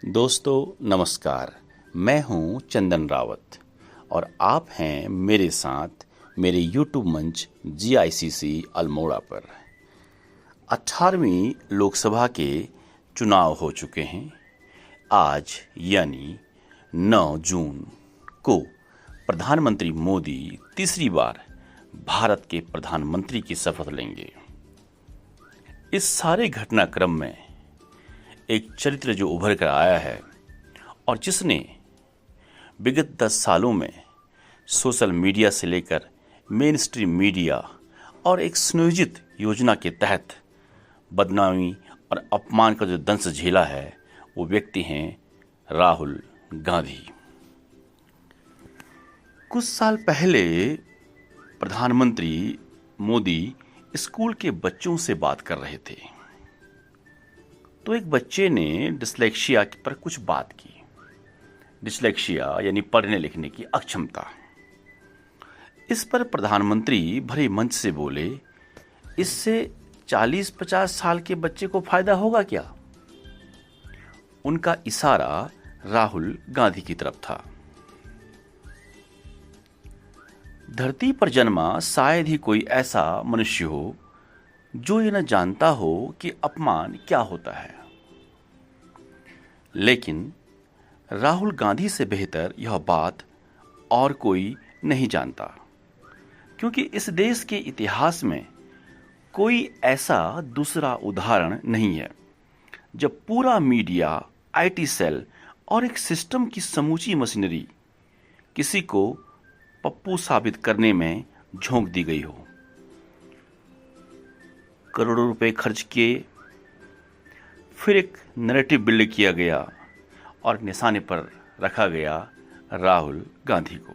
दोस्तों नमस्कार। मैं हूं चंदन रावत और आप हैं मेरे साथ मेरे यूट्यूब मंच GICC अल्मोड़ा पर। 18वीं लोकसभा के चुनाव हो चुके हैं। आज यानी 9 जून को प्रधानमंत्री मोदी तीसरी बार भारत के प्रधानमंत्री की शपथ लेंगे। इस सारे घटनाक्रम में एक चरित्र जो उभर कर आया है और जिसने विगत 10 सालों में सोशल मीडिया से लेकर मेन स्ट्रीम मीडिया और एक सुनियोजित योजना के तहत बदनामी और अपमान का जो दंश झेला है, वो व्यक्ति हैं राहुल गांधी। कुछ साल पहले प्रधानमंत्री मोदी स्कूल के बच्चों से बात कर रहे थे, तो एक बच्चे ने डिसलेक्सिया पर कुछ बात की। डिसलेक्सिया यानी पढ़ने लिखने की अक्षमता। इस पर प्रधानमंत्री भरे मंच से बोले, इससे 40-50 साल के बच्चे को फायदा होगा क्या? उनका इशारा राहुल गांधी की तरफ था। धरती पर जन्मा शायद ही कोई ऐसा मनुष्य हो जो ये न जानता हो कि अपमान क्या होता है। लेकिन राहुल गांधी से बेहतर यह बात और कोई नहीं जानता, क्योंकि इस देश के इतिहास में कोई ऐसा दूसरा उदाहरण नहीं है जब पूरा मीडिया, IT सेल और एक सिस्टम की समूची मशीनरी किसी को पप्पू साबित करने में झोंक दी गई हो। करोड़ों रुपए खर्च किए, फिर एक नैरेटिव बिल्ड किया गया और निशाने पर रखा गया राहुल गांधी को।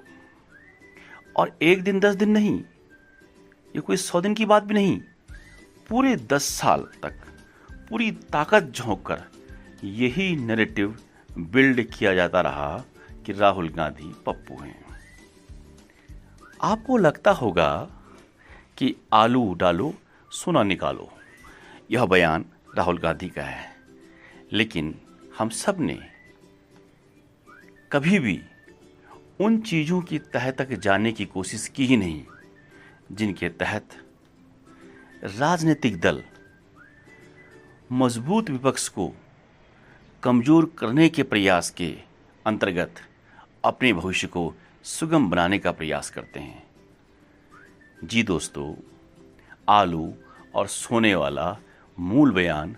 और एक दिन 10 दिन नहीं, ये कोई 100 दिन की बात भी नहीं, पूरे 10 साल तक पूरी ताकत झोंक कर यही नैरेटिव बिल्ड किया जाता रहा कि राहुल गांधी पप्पू हैं। आपको लगता होगा कि आलू डालो सोना निकालो, यह बयान राहुल गांधी का है, लेकिन हम सब ने कभी भी उन चीजों की तह तक जाने की कोशिश की ही नहीं जिनके तहत राजनीतिक दल मजबूत विपक्ष को कमजोर करने के प्रयास के अंतर्गत अपने भविष्य को सुगम बनाने का प्रयास करते हैं। जी दोस्तों, आलू और सोने वाला मूल बयान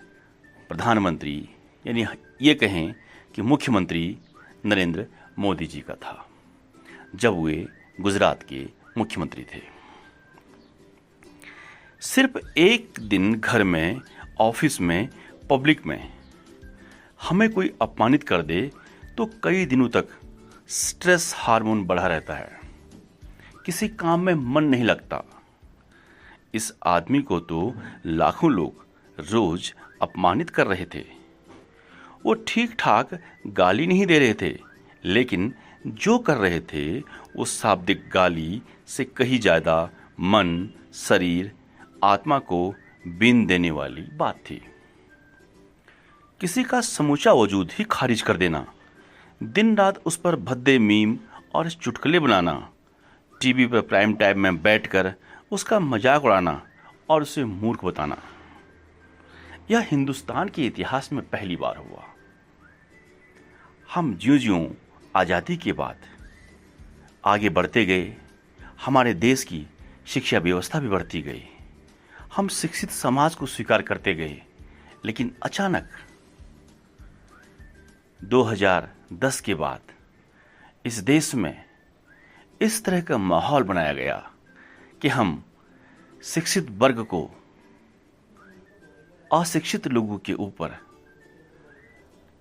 प्रधानमंत्री यानी ये कहें कि मुख्यमंत्री नरेंद्र मोदी जी का था जब वे गुजरात के मुख्यमंत्री थे। सिर्फ एक दिन घर में, ऑफिस में, पब्लिक में हमें कोई अपमानित कर दे तो कई दिनों तक स्ट्रेस हार्मोन बढ़ा रहता है, किसी काम में मन नहीं लगता। इस आदमी को तो लाखों लोग रोज अपमानित कर रहे थे। वो ठीक ठाक गाली नहीं दे रहे थे, लेकिन जो कर रहे थे वो शाब्दिक गाली से कहीं ज्यादा मन, शरीर, आत्मा को बीन देने वाली बात थी। किसी का समूचा वजूद ही खारिज कर देना, दिन रात उस पर भद्दे मीम और चुटकुले बनाना, टीवी पर प्राइम टाइम में बैठकर उसका मजाक उड़ाना और उसे मूर्ख बताना, यह हिंदुस्तान के इतिहास में पहली बार हुआ। हम ज्यों-ज्यों आज़ादी के बाद आगे बढ़ते गए, हमारे देश की शिक्षा व्यवस्था भी बढ़ती गई, हम शिक्षित समाज को स्वीकार करते गए। लेकिन अचानक 2010 के बाद इस देश में इस तरह का माहौल बनाया गया कि हम शिक्षित वर्ग को अशिक्षित लोगों के ऊपर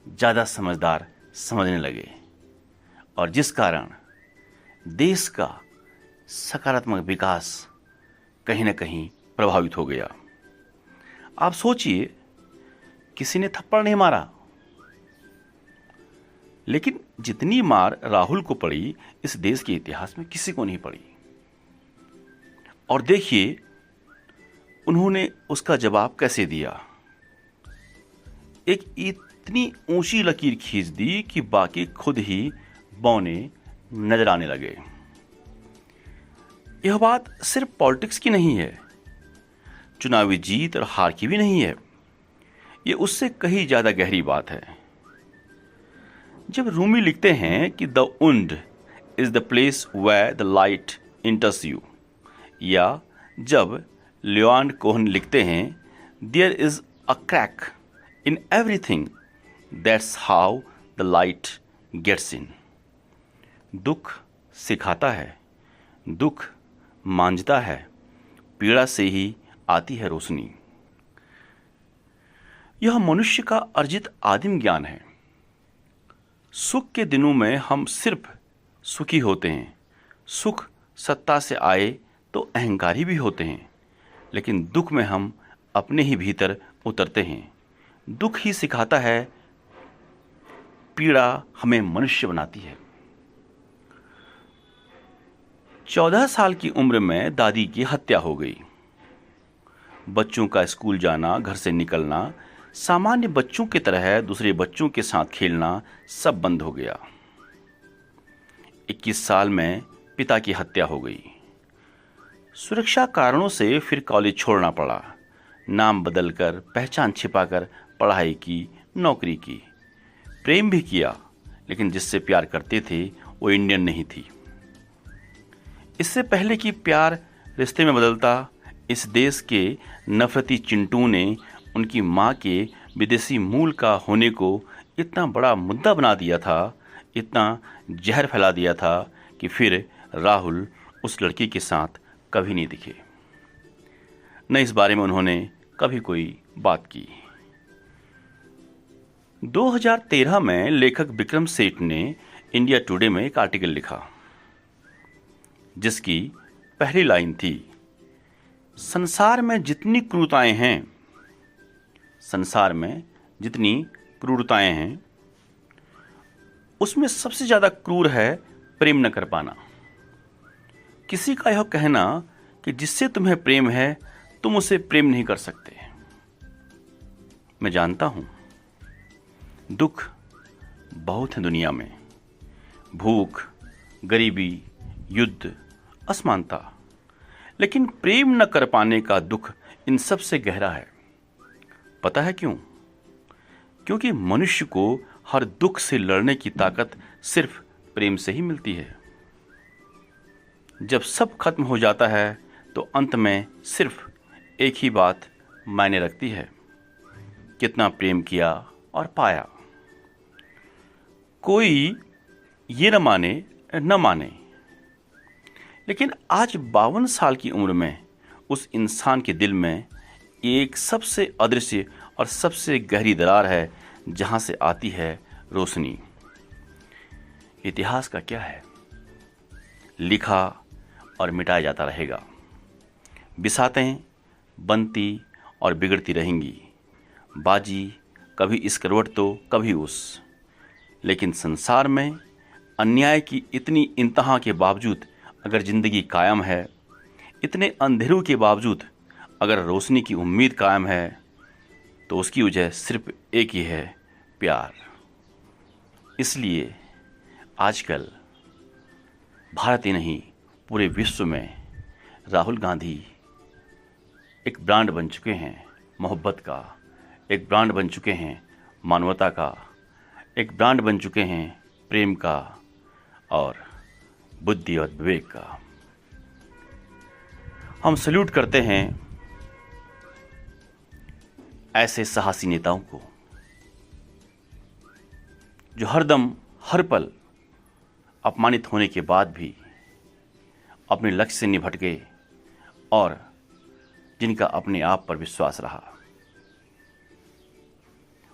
ज्यादा समझदार समझने लगे, और जिस कारण देश का सकारात्मक विकास कहीं ना कहीं प्रभावित हो गया। आप सोचिए, किसी ने थप्पड़ नहीं मारा, लेकिन जितनी मार राहुल को पड़ी इस देश के इतिहास में किसी को नहीं पड़ी। और देखिए उन्होंने उसका जवाब कैसे दिया। एक इतनी ऊंची लकीर खींच दी कि बाकी खुद ही बौने नजर आने लगे। यह बात सिर्फ पॉलिटिक्स की नहीं है, चुनावी जीत और हार की भी नहीं है, ये उससे कहीं ज्यादा गहरी बात है। जब रूमी लिखते हैं कि the wound is the place where the light enters you, या जब लियोनार्ड कोहेन लिखते हैं there is a crack in everything that's how the light gets in. दुख सिखाता है, दुख मांझता है, पीड़ा से ही आती है रोशनी। यह मनुष्य का अर्जित आदिम ज्ञान है। सुख के दिनों में हम सिर्फ सुखी होते हैं, सुख सत्ता से आए तो अहंकारी भी होते हैं, लेकिन दुख में हम अपने ही भीतर उतरते हैं। दुख ही सिखाता है, पीड़ा हमें मनुष्य बनाती है। 14 साल की उम्र में दादी की हत्या हो गई। बच्चों का स्कूल जाना, घर से निकलना, सामान्य बच्चों की तरह दूसरे बच्चों के साथ खेलना सब बंद हो गया। 21 साल में पिता की हत्या हो गई। सुरक्षा कारणों से फिर कॉलेज छोड़ना पड़ा। नाम बदलकर, पहचान छिपाकर पढ़ाई की, नौकरी की। प्रेम भी किया, लेकिन जिससे प्यार करते थे वो इंडियन नहीं थी। इससे पहले कि प्यार रिश्ते में बदलता, इस देश के नफरती चिंटू ने उनकी माँ के विदेशी मूल का होने को इतना बड़ा मुद्दा बना दिया था, इतना जहर फैला दिया था कि फिर राहुल उस लड़की के साथ कभी नहीं दिखे, न इस बारे में उन्होंने कभी कोई बात की। 2013 में लेखक विक्रम सेठ ने इंडिया टुडे में एक आर्टिकल लिखा, जिसकी पहली लाइन थी, संसार में जितनी क्रूरताएं हैं, संसार में जितनी क्रूरताएं हैं, उसमें सबसे ज्यादा क्रूर है प्रेम न कर पाना। किसी का यह कहना कि जिससे तुम्हें प्रेम है तुम उसे प्रेम नहीं कर सकते। मैं जानता हूं दुख बहुत है दुनिया में, भूख, गरीबी, युद्ध, असमानता, लेकिन प्रेम न कर पाने का दुख इन सब से गहरा है। पता है क्यों? क्योंकि मनुष्य को हर दुख से लड़ने की ताकत सिर्फ प्रेम से ही मिलती है। जब सब खत्म हो जाता है तो अंत में सिर्फ एक ही बात मायने रखती है, कितना प्रेम किया और पाया। कोई ये न माने, लेकिन आज 52 साल की उम्र में उस इंसान के दिल में एक सबसे अदृश्य और सबसे गहरी दरार है, जहां से आती है रोशनी। इतिहास का क्या है? लिखा और मिटाया जाता रहेगा। बिसातें बनती और बिगड़ती रहेंगी। बाजी कभी इस करवट तो कभी उस, लेकिन संसार में अन्याय की इतनी इंतहा के बावजूद अगर जिंदगी कायम है, इतने अंधेरों के बावजूद अगर रोशनी की उम्मीद कायम है, तो उसकी वजह सिर्फ एक ही है, प्यार। इसलिए आजकल भारत ही नहीं, पूरे विश्व में राहुल गांधी एक ब्रांड बन चुके हैं मोहब्बत का, एक ब्रांड बन चुके हैं मानवता का, एक ब्रांड बन चुके हैं प्रेम का और बुद्धि और विवेक का। हम सल्यूट करते हैं ऐसे साहसी नेताओं को जो हरदम हर पल अपमानित होने के बाद भी अपने लक्ष्य से नहीं भटके और जिनका अपने आप पर विश्वास रहा।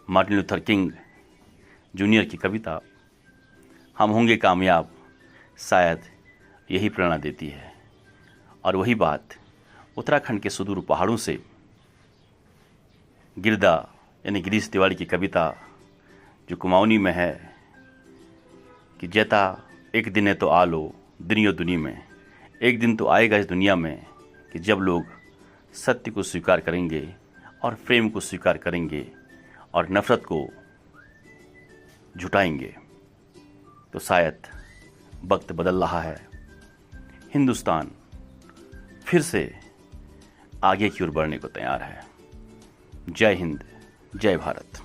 मार्टिन लूथर किंग जूनियर की कविता हम होंगे कामयाब शायद यही प्रेरणा देती है। और वही बात उत्तराखंड के सुदूर पहाड़ों से गिरदा यानी गिरीश तिवारी की कविता जो कुमाऊनी में है कि जैता एक दिन है तो आ लो दुनिया दुनी में, एक दिन तो आएगा इस दुनिया में कि जब लोग सत्य को स्वीकार करेंगे और प्रेम को स्वीकार करेंगे और नफरत को जुटाएंगे तो शायद वक्त बदल रहा है, हिंदुस्तान फिर से आगे की ओर बढ़ने को तैयार है। जय हिंद, जय भारत।